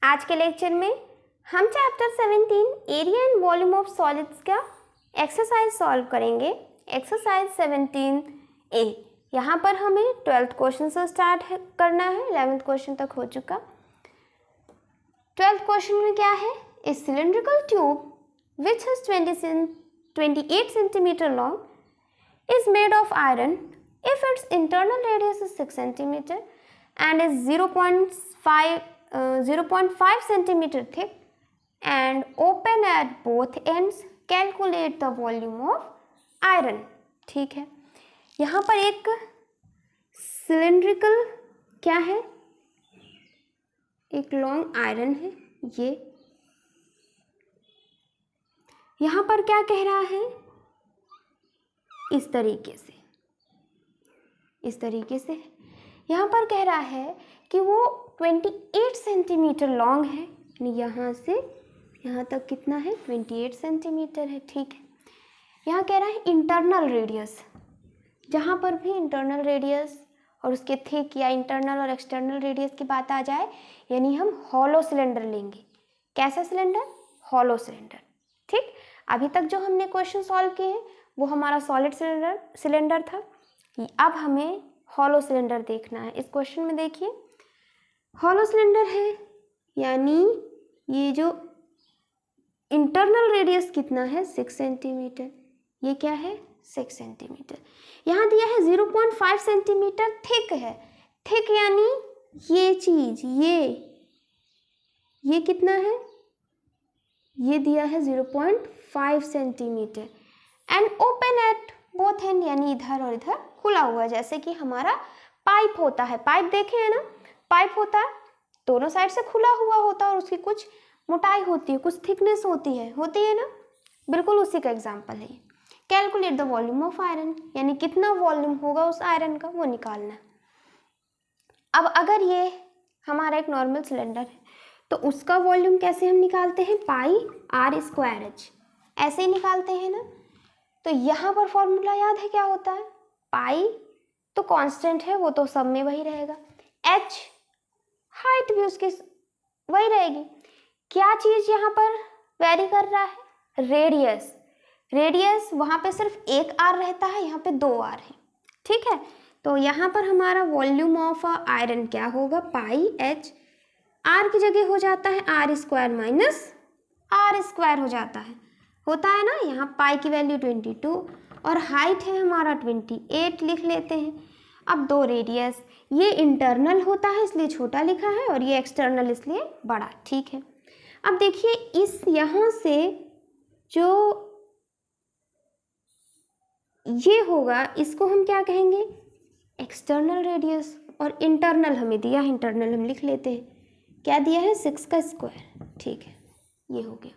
आज के लेक्चर में हम chapter 17 area and volume of solids का एक्सरसाइज सॉल्व करेंगे। Exercise 17A। यहाँ पर हमें 12th क्वेश्चन से स्टार्ट करना है, 11th क्वेश्चन तक हो चुका। 12th क्वेश्चन में क्या है? ए cylindrical tube which is 28 centimeter long is made of iron if its internal radius is 6 centimeter and is 0.5 centimeter thick and open at both ends. Calculate the volume of iron. ठीक है, यहाँ पर एक cylindrical क्या है, एक long iron है। ये यहाँ पर क्या कह रहा है, इस तरीके से यहाँ पर कह रहा है कि वो 28 सेंटीमीटर लॉन्ग है, यानी यहाँ से यहाँ तक कितना है, 28 सेंटीमीटर है। ठीक है, यहाँ कह रहा है इंटरनल रेडियस, जहाँ पर भी इंटरनल रेडियस और उसके थिक या इंटरनल और एक्सटर्नल रेडियस की बात आ जाए, यानी हम हॉलो सिलेंडर लेंगे। कैसा सिलेंडर? Hollow cylinder. ठीक, अभी तक जो हमने क्वेश्चन सॉल्व किए हैं वो हमारा सॉलिड सिलेंडर था। अब हमें हॉलो सिलेंडर देखना है। इस क्वेश्चन में देखिए, हॉलो सिलेंडर है, यानी ये जो इंटरनल रेडियस कितना है, 6 सेंटीमीटर। ये क्या है, 6 सेंटीमीटर। यहाँ दिया है 0.5 सेंटीमीटर थिक है। थिक यानी ये चीज, ये कितना है, ये दिया है 0.5 centimetre and open at both and, यानी इधर और इधर खुला हुआ, जैसे कि हमारा पाइप होता है। पाइप देखे है ना, पाइप होता है, दोनों साइड से खुला हुआ होता है और उसकी कुछ मोटाई होती है, कुछ थिकनेस होती है ना, बिल्कुल उसी का एग्जाम्पल है ये। Calculate the volume of iron, यानी कितना वॉल्यूम होगा उस आयरन का, वो निकालना। अब अगर ये हमारा एक नॉर्मल सिलेंडर है तो उसका वॉल्यूम कैसे हम निकालते हैं, पाई आर स्क्वायर एच, ऐसे ही निकालते हैं ना। तो यहाँ पर फॉर्मूला याद है क्या होता है, पाई तो कांस्टेंट है, वो तो सब में वही रहेगा, एच हाइट भी उसकी वही रहेगी। क्या चीज़ यहाँ पर वेरी कर रहा है, रेडियस। रेडियस वहाँ पे सिर्फ एक आर रहता है, यहाँ पे 2 आर है। ठीक है, तो यहाँ पर हमारा वॉल्यूम ऑफ आयरन क्या होगा, पाई एच, आर की जगह हो जाता है R square minus R square हो जाता है, होता है ना। यहाँ पाई की वैल्यू 22 और हाइट है हमारा 28 लिख लेते हैं। अब 2 रेडियस, ये इंटरनल होता है इसलिए छोटा लिखा है और ये एक्सटर्नल इसलिए बड़ा। ठीक है, अब देखिए इस यहाँ से जो ये होगा इसको हम क्या कहेंगे, एक्सटर्नल रेडियस, और इंटरनल हमें दिया है, इंटरनल हम लिख लेते हैं, क्या दिया है, 6 का स्क्वायर। ठीक है, ये हो गया।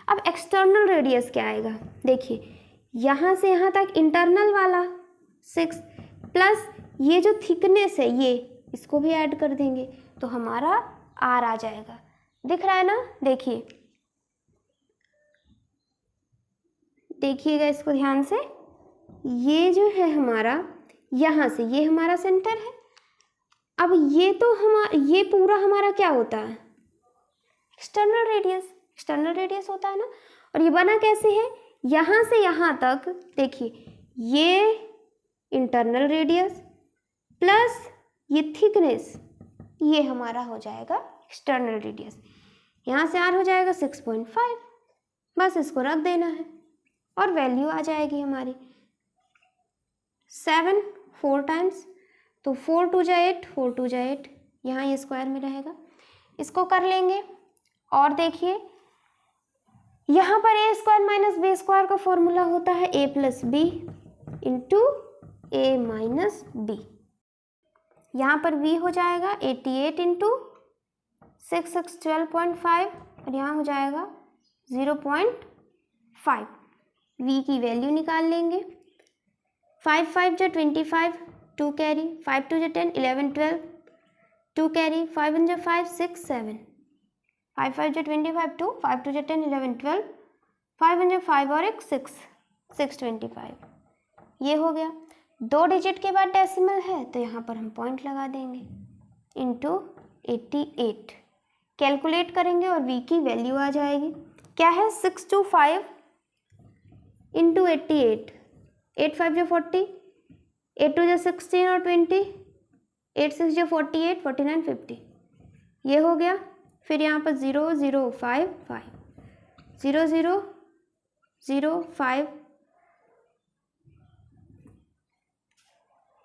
अब एक्सटर्नल रेडियस क्या आएगा, देखिए यहाँ से यहाँ तक इंटरनल वाला 6 प्लस ये जो थिकनेस है ये, इसको भी ऐड कर देंगे तो हमारा आर आ जाएगा। दिख रहा है ना, देखिएगा इसको ध्यान से। ये जो है हमारा, यहाँ से ये हमारा सेंटर है। अब ये तो ये पूरा हमारा क्या होता है, एक्सटर्नल रेडियस होता है ना। और ये बना कैसे है, यहाँ से यहाँ तक देखिए, ये इंटरनल रेडियस प्लस ये थिकनेस, ये हमारा हो जाएगा एक्सटर्नल रेडियस। यहाँ से आर हो जाएगा 6.5, बस इसको रख देना है और वैल्यू आ जाएगी हमारी 7 4 टाइम्स, तो 4 2 जा 8, 4 2 जा 8, यहाँ ये स्क्वायर में रहेगा, इसको कर लेंगे। और देखिए यहाँ पर ए स्क्वायर माइनस बी स्क्वायर का फॉर्मूला होता है ए प्लस बी इंटू ए माइनस बी। यहाँ पर v हो जाएगा 88 इंटू 6 12.5 और यहाँ हो जाएगा 0.5। v की वैल्यू निकाल लेंगे, 5 5 जा 25, 2 कैरी, 5 2 जा 10, 11 12, 2 कैरी, 5 1 जा 5 6 7, 5 5 जा 25, 2 5 2 जा 10, 11 12, 5 1 जा 5 और 1 6 6 25, ये हो गया। 2 डिजिट के बाद डेसिमल है तो यहाँ पर हम पॉइंट लगा देंगे, इंटू 88। कैलकुलेट करेंगे और v की वैल्यू आ जाएगी। क्या है 625 इंटू 88, 8 5 जो 40, 8 2 जो 16 और 20, 8 6 जो 48, 49 50, ये हो गया। फिर यहाँ पर 0 0 5 5, 0 0 0 5,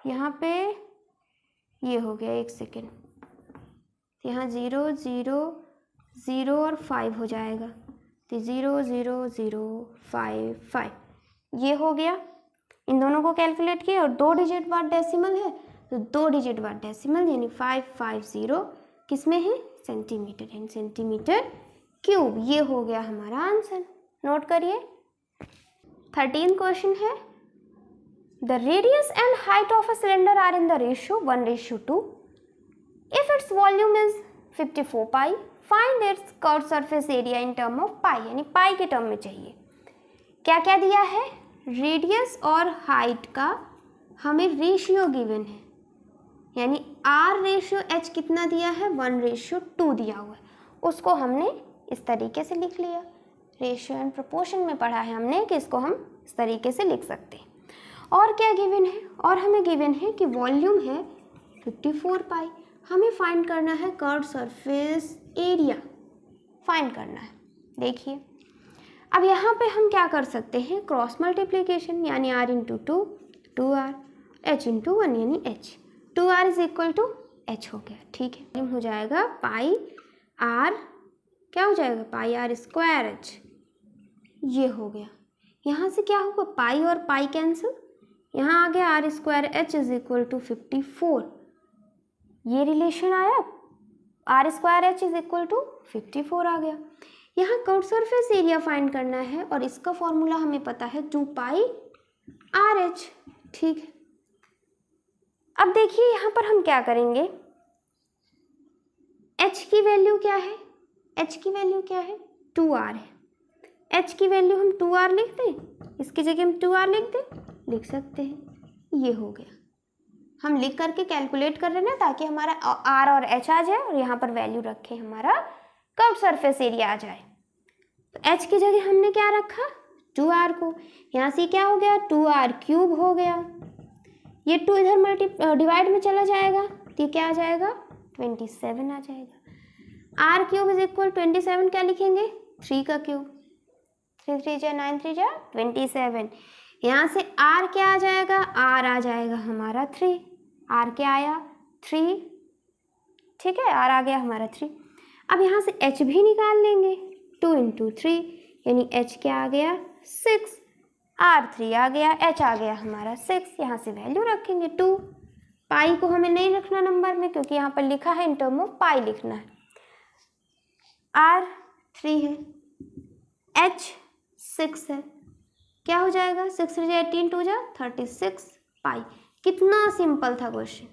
यहाँ पे ये हो गया, एक सेकेंड, यहाँ 0 0 0 और 5 हो जाएगा, तो 0 0 0 5 5, ये हो गया। इन दोनों को कैलकुलेट किया और 2 डिजिट बाद डेसिमल है, तो 2 डिजिट बाद डेसिमल यानी 550 किस में है, सेंटीमीटर, इन सेंटीमीटर क्यूब। ये हो गया हमारा आंसर। नोट करिए। 13th क्वेश्चन है, the radius and height of a cylinder are in the ratio 1:2 if its volume is 54 pi, find its curve surface area in term of pi, यानी pi के term में चाहिए। क्या क्या दिया है, रेडियस और हाइट का हमें रेशियो गिवन है, यानी R/H कितना दिया है, 1:2 दिया हुआ है, उसको हमने इस तरीके से लिख लिया। रेशियो एंड प्रोपोर्शन में पढ़ा है हमने कि इसको हम इस तरीके से लिख सकते हैं। और क्या गिवन है, और हमें गिवन है कि वॉल्यूम है 54 पाई, हमें फाइंड करना है कर्व सरफेस एरिया, फाइंड करना है। देखिए अब यहाँ पे हम क्या कर सकते हैं, क्रॉस मल्टीप्लिकेशन, यानी R into 2 2R, H into 1 यानी H, 2R is equal to H हो गया। ठीक है, हो जाएगा पाई R, क्या हो जाएगा, पाई R स्क्वायर H, ये हो गया। यहाँ से क्या होगा, पाई और पाई कैंसिल, यहाँ आ गया R square H is equal to 54, ये रिलेशन आया, R square H is equal to 54 आ गया। यहाँ कर्व सरफेस एरिया फाइंड करना है और इसका फॉर्मूला हमें पता है 2 पाई RH। ठीक है, अब देखिए यहाँ पर हम क्या करेंगे, H की वैल्यू क्या है, H की वैल्यू क्या है, 2R है, H की वैल्यू हम 2R लिख दें, इसकी जगह हम 2R लिख दें, लिख सकते हैं। ये हो गया, हम लिख करके कैलकुलेट कर रहे हैं ना, ताकि हमारा R और H आ जाए और यहाँ पर वैल्यू रखे हमारा कर्व सरफेस एरिया आ जाए। तो H की जगह हमने क्या रखा, 2R को, यहाँ से क्या हो गया, 2R क्यूब हो गया, ये 2 इधर डिवाइड में चला जाएगा, तो ये क्या आ जाएगा, 27 आ जाएगा। R क्यूब इज इक्वल 27, क्या लिखेंगे, 3 का क्यूब, 3 3 जा 9 3 जा 27, यहाँ से R क्या आ जाएगा, R आ जाएगा हमारा 3, R क्या आया 3, ठीक है, R आ गया हमारा 3। अब यहाँ से H भी निकाल लेंगे, 2 इंटू 3 यानी H क्या आ गया 6, R3 आ गया, H आ गया हमारा 6, यहाँ से वैल्यू रखेंगे 2, पाई को हमें नहीं रखना नंबर में क्योंकि यहाँ पर लिखा है इन टर्म ऑफ पाई लिखना है, R3 है, H 6 है, क्या हो जाएगा 6 3 18 2 जा 36 पाई। कितना सिंपल था क्वेश्चन,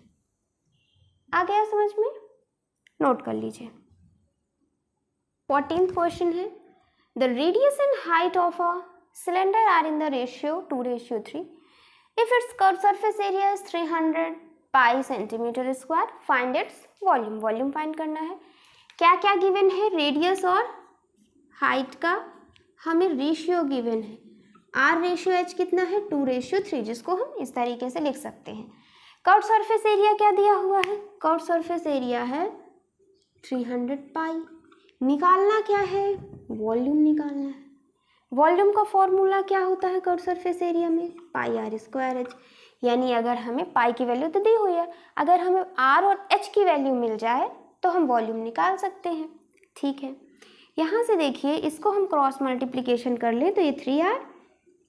आ गया समझ में, नोट कर लीजिए। 14th क्वेश्चन है, the radius and height of a cylinder are in the ratio 2:3 if its curve surface area is 300 pi centimetre square, find its volume, volume find करना है। क्या क्या गिवन है, रेडियस और हाइट का हमें रेशियो गिवन है, R/H कितना है 2:3, जिसको हम इस तरीके से लिख सकते हैं। कर्व सरफेस एरिया क्या दिया हुआ है, कर्व सरफेस एरिया है 300 पाई, निकालना क्या है, वॉल्यूम निकालना है। वॉल्यूम का फॉर्मूला क्या होता है कर्व सरफेस एरिया में, पाई R स्क्वायर H, यानी अगर हमें पाई की वैल्यू तो दी हुई है, अगर हमें R और H की वैल्यू मिल जाए तो हम वॉल्यूम निकाल सकते हैं। ठीक है, यहाँ से देखिए इसको हम क्रॉस मल्टीप्लिकेशन कर लें तो ये 3R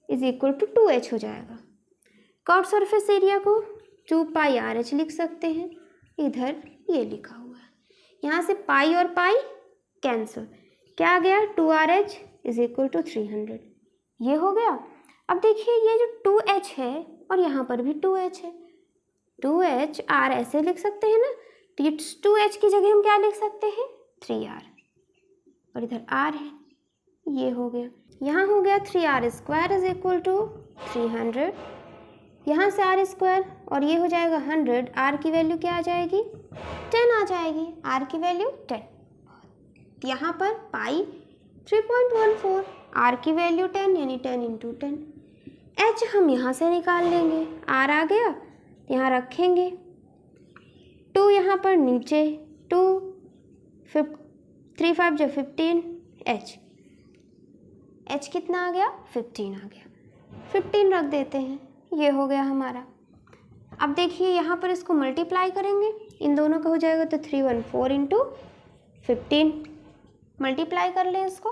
is equal to 2H हो जाएगा। कर्व सरफेस एरिया को 2 पाई RH लिख सकते हैं, इधर ये लिखा हुआ है, यहाँ से पाई और पाई कैंसिल, क्या आ गया 2RH इज इक्वल टू 300, ये हो गया। अब देखिए ये जो 2H है और यहाँ पर भी 2H है, 2H R ऐसे लिख सकते हैं ना, 2H की जगह हम क्या लिख सकते हैं 3R, और इधर R है, ये हो गया। यहाँ हो गया 3R square is equal to 300, यहाँ से R स्क्वायर और ये हो जाएगा 100, R की वैल्यू क्या आ जाएगी 10 आ जाएगी, R की वैल्यू 10। यहाँ पर पाई 3.14, आर की वैल्यू 10 यानी 10 × 10। एच हम यहाँ से निकाल लेंगे, आर आ गया यहाँ रखेंगे, 2 यहाँ पर नीचे, 2 3 5 जो 15, एच कितना आ गया 15 आ गया, 15 रख देते हैं, ये हो गया हमारा। अब देखिए यहाँ पर इसको मल्टीप्लाई करेंगे, इन दोनों का हो जाएगा तो 314 × 15, मल्टीप्लाई कर लें इसको,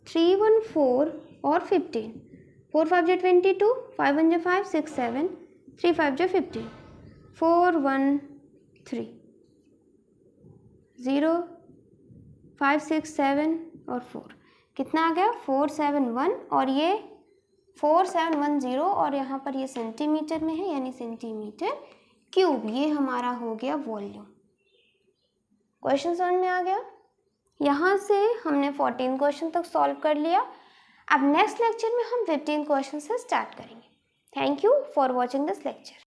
314 और 15, 4 5 जो 22, 5 1 जो 5, 6 7, 3 5 जो 15, 4 1 3 0 5 6 7 और 4, कितना आ गया 471, और ये 4710 और यहाँ पर ये सेंटीमीटर में है यानी सेंटीमीटर क्यूब, ये हमारा हो गया वॉल्यूम। क्वेश्चन समझ में आ गया। यहाँ से हमने 14 क्वेश्चन तक सॉल्व कर लिया। अब नेक्स्ट लेक्चर में हम 15 क्वेश्चन से स्टार्ट करेंगे। Thank you for watching this lecture.